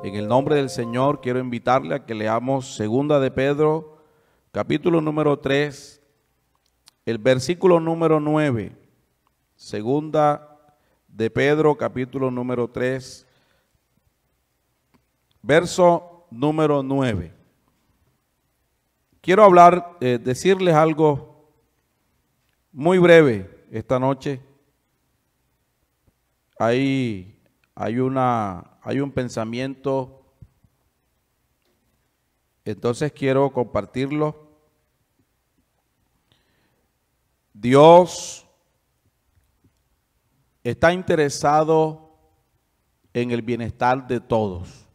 En el nombre del Señor quiero invitarle a que leamos Segunda de Pedro, capítulo número 3, el versículo número 9. Segunda de Pedro, capítulo número 3, verso número 9. Quiero decirles algo muy breve esta noche. Hay un pensamiento, entonces quiero compartirlo. Dios está interesado en el bienestar de todos.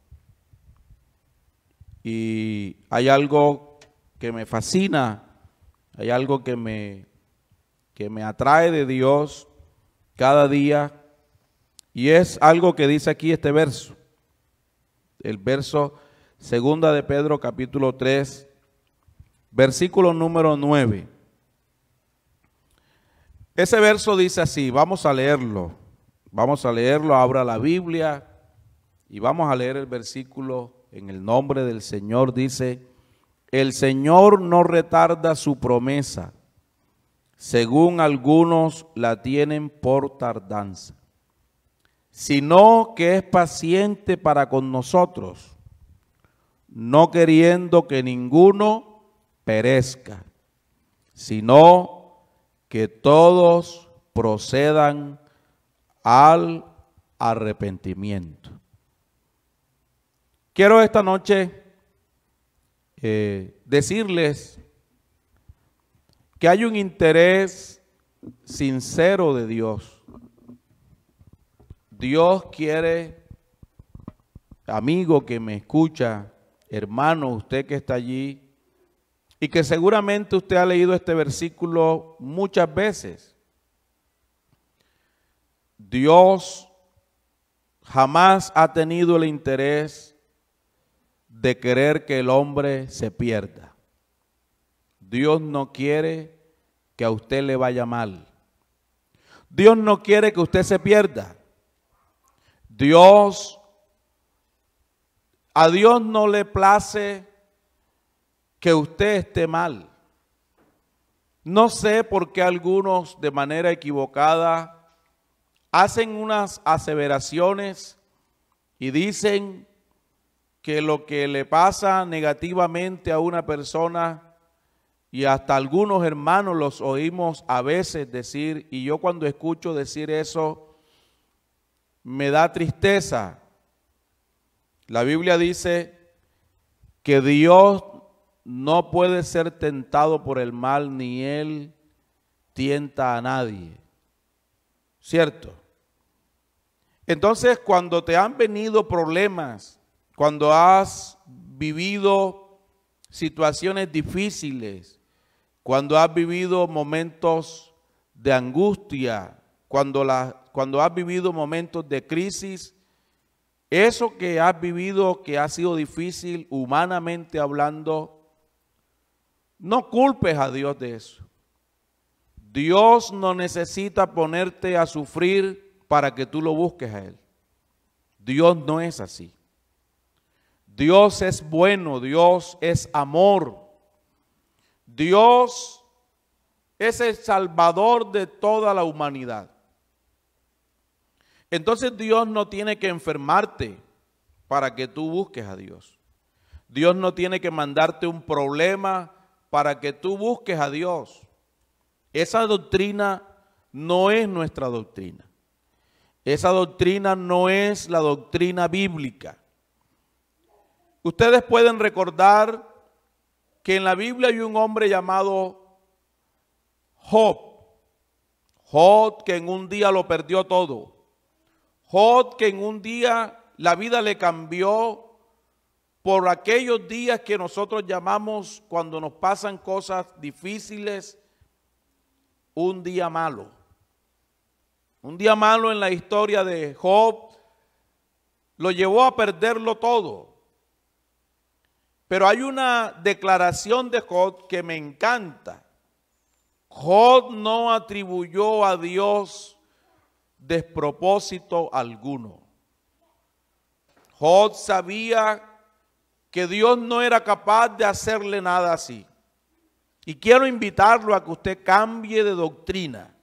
Y hay algo que me fascina, hay algo que me atrae de Dios cada día. Y es algo que dice aquí este verso, el verso segunda de Pedro capítulo 3, versículo número 9. Ese verso dice así, vamos a leerlo, abra la Biblia y vamos a leer el versículo en el nombre del Señor. Dice, el Señor no retarda su promesa, según algunos la tienen por tardanza, sino que es paciente para con nosotros, no queriendo que ninguno perezca, sino que todos procedan al arrepentimiento. Quiero esta noche decirles que hay un interés sincero de Dios. Dios quiere, amigo que me escucha, hermano, usted que está allí, y que seguramente usted ha leído este versículo muchas veces. Dios jamás ha tenido el interés de querer que el hombre se pierda. Dios no quiere que a usted le vaya mal. Dios no quiere que usted se pierda. A Dios no le place que usted esté mal. No sé por qué algunos de manera equivocada hacen unas aseveraciones y dicen que lo que le pasa negativamente a una persona, y hasta algunos hermanos los oímos a veces decir, y yo cuando escucho decir eso me da tristeza. La Biblia dice que Dios no puede ser tentado por el mal, ni Él tienta a nadie. ¿Cierto? Entonces, cuando te han venido problemas, cuando has vivido situaciones difíciles, cuando has vivido momentos de angustia, cuando has vivido momentos de crisis, eso que has vivido que ha sido difícil humanamente hablando, no culpes a Dios de eso. Dios no necesita ponerte a sufrir para que tú lo busques a Él. Dios no es así. Dios es bueno, Dios es amor. Dios es el Salvador de toda la humanidad. Entonces Dios no tiene que enfermarte para que tú busques a Dios. Dios no tiene que mandarte un problema para que tú busques a Dios. Esa doctrina no es nuestra doctrina. Esa doctrina no es la doctrina bíblica. Ustedes pueden recordar que en la Biblia hay un hombre llamado Job. Job que en un día lo perdió todo. Job que en un día la vida le cambió por aquellos días que nosotros llamamos, cuando nos pasan cosas difíciles, un día malo. Un día malo en la historia de Job lo llevó a perderlo todo. Pero hay una declaración de Job que me encanta. Job no atribuyó a Dios despropósito alguno. Job sabía que Dios no era capaz de hacerle nada así. Y quiero invitarlo a que usted cambie de doctrina.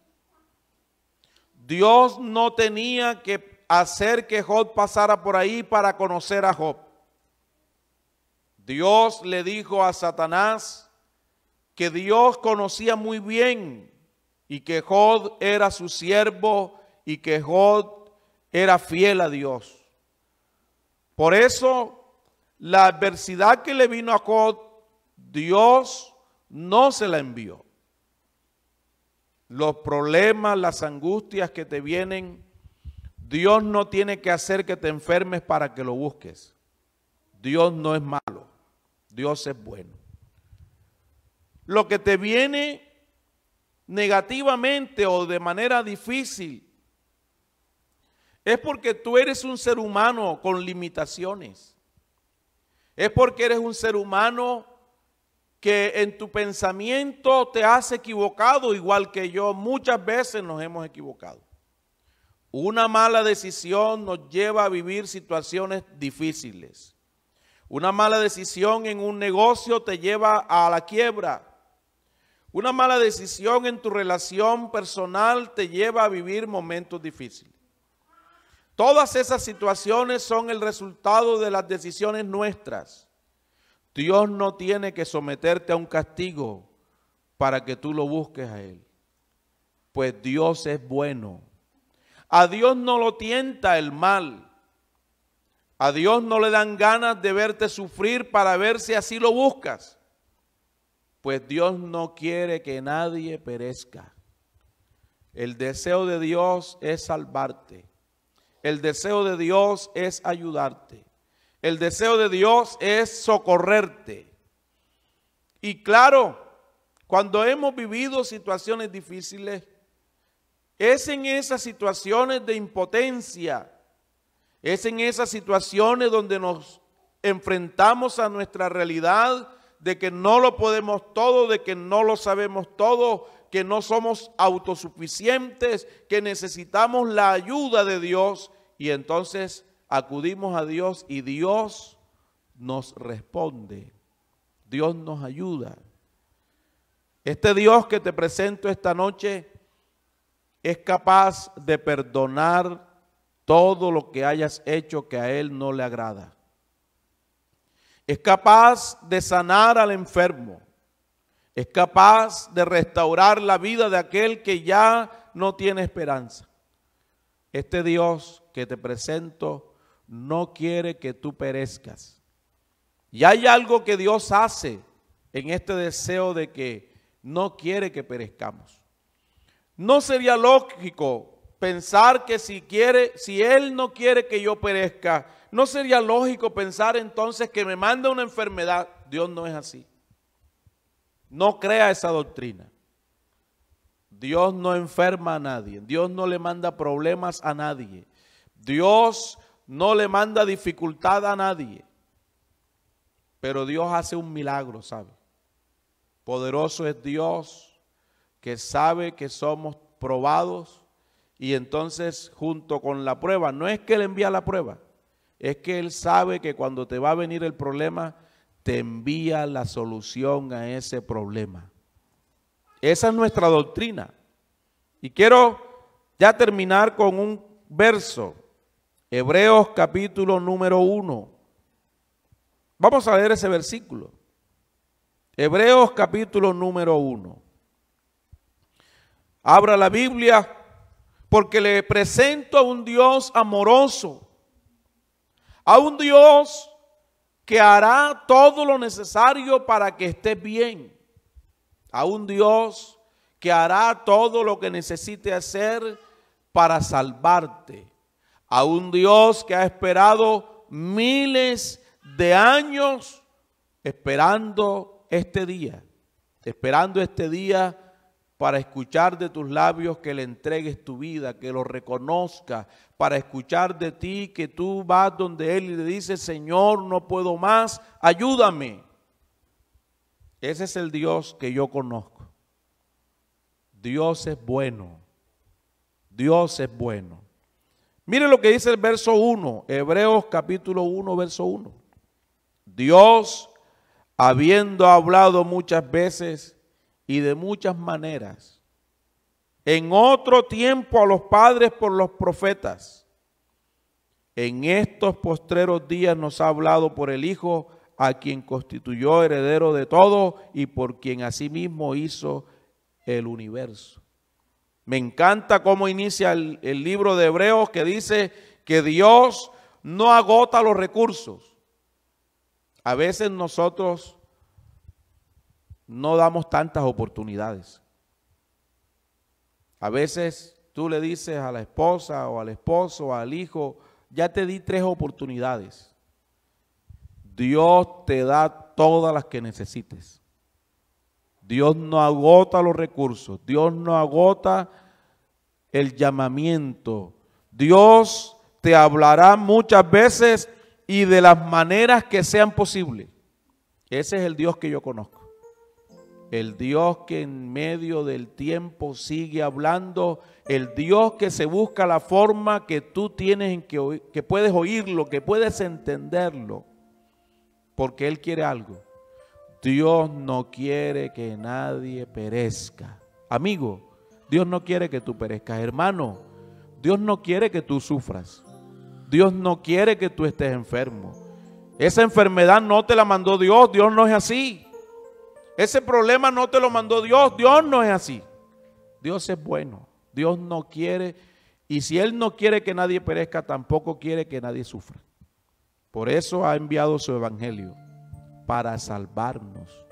Dios no tenía que hacer que Job pasara por ahí para conocer a Job. Dios le dijo a Satanás que Dios conocía muy bien y que Job era su siervo y que Job era fiel a Dios. Por eso, la adversidad que le vino a Job, Dios no se la envió. Los problemas, las angustias que te vienen, Dios no tiene que hacer que te enfermes para que lo busques. Dios no es malo, Dios es bueno. Lo que te viene negativamente o de manera difícil es porque tú eres un ser humano con limitaciones. Es porque eres un ser humano que en tu pensamiento te has equivocado, igual que yo. Muchas veces nos hemos equivocado. Una mala decisión nos lleva a vivir situaciones difíciles. Una mala decisión en un negocio te lleva a la quiebra. Una mala decisión en tu relación personal te lleva a vivir momentos difíciles. Todas esas situaciones son el resultado de las decisiones nuestras. Dios no tiene que someterte a un castigo para que tú lo busques a Él, pues Dios es bueno. A Dios no lo tienta el mal. A Dios no le dan ganas de verte sufrir para ver si así lo buscas, pues Dios no quiere que nadie perezca. El deseo de Dios es salvarte. El deseo de Dios es ayudarte. El deseo de Dios es socorrerte. Y claro, cuando hemos vivido situaciones difíciles, es en esas situaciones de impotencia, es en esas situaciones donde nos enfrentamos a nuestra realidad de que no lo podemos todo, de que no lo sabemos todo, que no somos autosuficientes, que necesitamos la ayuda de Dios, y entonces acudimos a Dios y Dios nos responde, Dios nos ayuda. Este Dios que te presento esta noche es capaz de perdonar todo lo que hayas hecho que a Él no le agrada. Es capaz de sanar al enfermo. Es capaz de restaurar la vida de aquel que ya no tiene esperanza. Este Dios que te presento no quiere que tú perezcas. Y hay algo que Dios hace en este deseo de que no quiere que perezcamos. No sería lógico pensar que si Él no quiere que yo perezca, no sería lógico pensar entonces que me manda una enfermedad. Dios no es así. No crea esa doctrina. Dios no enferma a nadie. Dios no le manda problemas a nadie. Dios no le manda dificultad a nadie. Pero Dios hace un milagro, ¿sabe? Poderoso es Dios, que sabe que somos probados, y entonces junto con la prueba, no es que Él envía la prueba, es que Él sabe que cuando te va a venir el problema, te envía la solución a ese problema. Esa es nuestra doctrina. Y quiero ya terminar con un verso, Hebreos capítulo número 1. Vamos a leer ese versículo. Hebreos capítulo número 1. Abra la Biblia, porque le presento a un Dios amoroso, a un Dios que hará todo lo necesario para que estés bien, a un Dios que hará todo lo que necesite hacer para salvarte, a un Dios que ha esperado miles de años esperando este día para escuchar de tus labios que le entregues tu vida, que lo reconozcas, para escuchar de ti que tú vas donde Él y le dices, Señor, no puedo más, ayúdame. Ese es el Dios que yo conozco. Dios es bueno. Dios es bueno. Mire lo que dice el verso 1, Hebreos capítulo 1, verso 1. Dios, habiendo hablado muchas veces y de muchas maneras, en otro tiempo a los padres por los profetas, en estos postreros días nos ha hablado por el Hijo, a quien constituyó heredero de todo y por quien asimismo hizo el universo. Me encanta cómo inicia el libro de Hebreos, que dice que Dios no agota los recursos. A veces nosotros no damos tantas oportunidades. A veces tú le dices a la esposa o al esposo o al hijo, ya te di 3 oportunidades. Dios te da todas las que necesites. Dios no agota los recursos. Dios no agota el llamamiento. Dios te hablará muchas veces y de las maneras que sean posibles. Ese es el Dios que yo conozco. El Dios que en medio del tiempo sigue hablando. El Dios que se busca la forma que tú tienes en que puedes oírlo, que puedes entenderlo. Porque Él quiere algo. Dios no quiere que nadie perezca. Amigo, Dios no quiere que tú perezcas. Hermano, Dios no quiere que tú sufras. Dios no quiere que tú estés enfermo. Esa enfermedad no te la mandó Dios. Dios no es así. Ese problema no te lo mandó Dios. Dios no es así. Dios es bueno. Dios no quiere. Y si Él no quiere que nadie perezca, tampoco quiere que nadie sufra. Por eso ha enviado su evangelio, para salvarnos.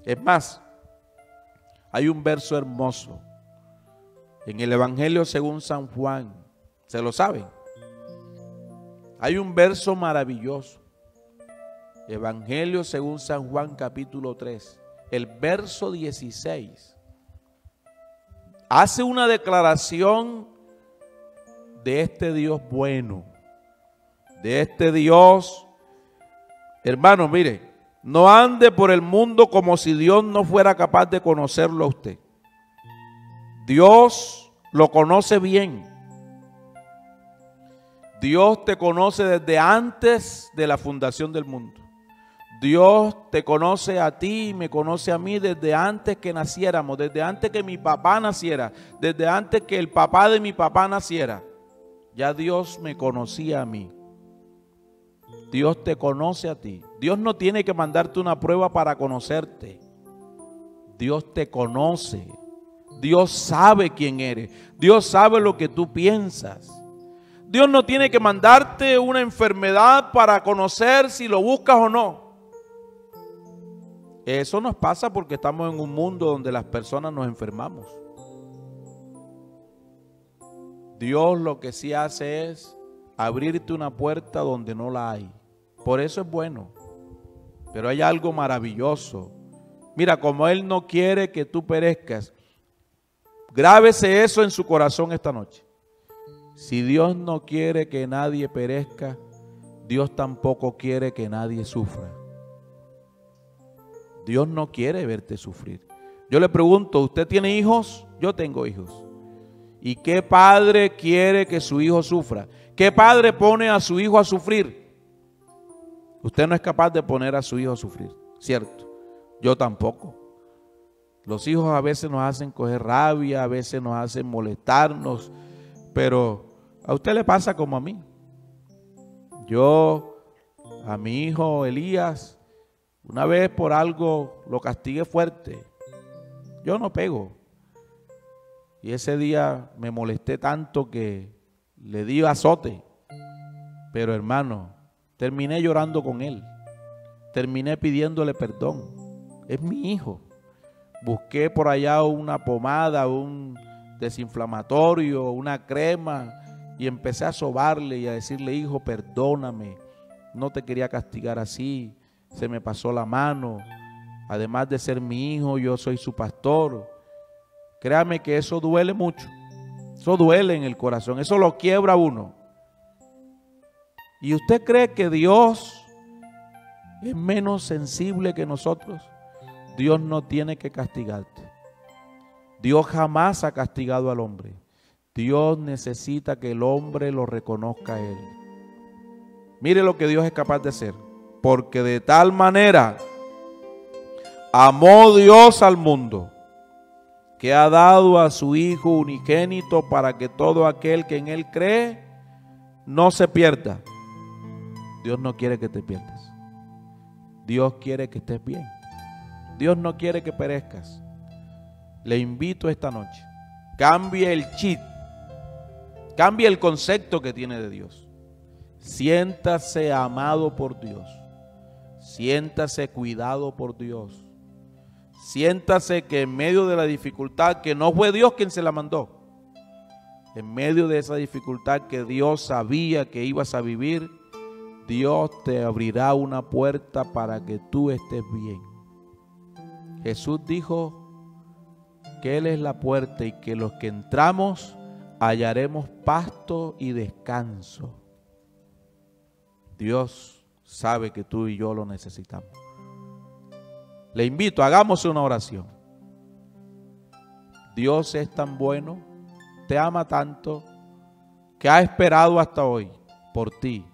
Es más, hay un verso hermoso en el evangelio según San Juan. ¿Se lo saben? Hay un verso maravilloso. Evangelio según San Juan capítulo 3, el verso 16. Hace una declaración de este Dios bueno. De este Dios, hermano, mire, no ande por el mundo como si Dios no fuera capaz de conocerlo a usted. Dios lo conoce bien. Dios te conoce desde antes de la fundación del mundo. Dios te conoce a ti y me conoce a mí desde antes que naciéramos, desde antes que mi papá naciera, desde antes que el papá de mi papá naciera. Ya Dios me conocía a mí. Dios te conoce a ti. Dios no tiene que mandarte una prueba para conocerte. Dios te conoce. Dios sabe quién eres. Dios sabe lo que tú piensas. Dios no tiene que mandarte una enfermedad para conocer si lo buscas o no. Eso nos pasa porque estamos en un mundo donde las personas nos enfermamos. Dios lo que sí hace es abrirte una puerta donde no la hay. Por eso es bueno. Pero hay algo maravilloso. Mira, como Él no quiere que tú perezcas, grábese eso en su corazón esta noche. Si Dios no quiere que nadie perezca, Dios tampoco quiere que nadie sufra. Dios no quiere verte sufrir. Yo le pregunto, ¿usted tiene hijos? Yo tengo hijos. ¿Y qué padre quiere que su hijo sufra? ¿Qué padre pone a su hijo a sufrir? Usted no es capaz de poner a su hijo a sufrir, ¿cierto? Yo tampoco. Los hijos a veces nos hacen coger rabia, a veces nos hacen molestarnos, pero a usted le pasa como a mí. Yo a mi hijo Elías, una vez por algo lo castigué fuerte. Yo no pego. Y ese día me molesté tanto que le di azote. Pero hermano, terminé llorando con él. Terminé pidiéndole perdón. Es mi hijo. Busqué por allá una pomada, un desinflamatorio, una crema y empecé a sobarle y a decirle, hijo, perdóname. No te quería castigar así. Se me pasó la mano. Además de ser mi hijo, yo soy su pastor. Créame que eso duele mucho. Eso duele en el corazón. Eso lo quiebra a uno. ¿Y usted cree que Dios es menos sensible que nosotros? Dios no tiene que castigarte. Dios jamás ha castigado al hombre. Dios necesita que el hombre lo reconozca a Él. Mire lo que Dios es capaz de hacer. Porque de tal manera amó Dios al mundo, que ha dado a su Hijo unigénito para que todo aquel que en Él cree no se pierda. Dios no quiere que te pierdas. Dios quiere que estés bien. Dios no quiere que perezcas. Le invito esta noche. Cambie el chip. Cambie el concepto que tiene de Dios. Siéntase amado por Dios. Siéntase cuidado por Dios. Siéntase que en medio de la dificultad, que no fue Dios quien se la mandó, en medio de esa dificultad que Dios sabía que ibas a vivir, Dios te abrirá una puerta para que tú estés bien. Jesús dijo que Él es la puerta y que los que entramos hallaremos pasto y descanso. Dios sabe que tú y yo lo necesitamos. Le invito, hagamos una oración. Dios es tan bueno, te ama tanto, que ha esperado hasta hoy por ti,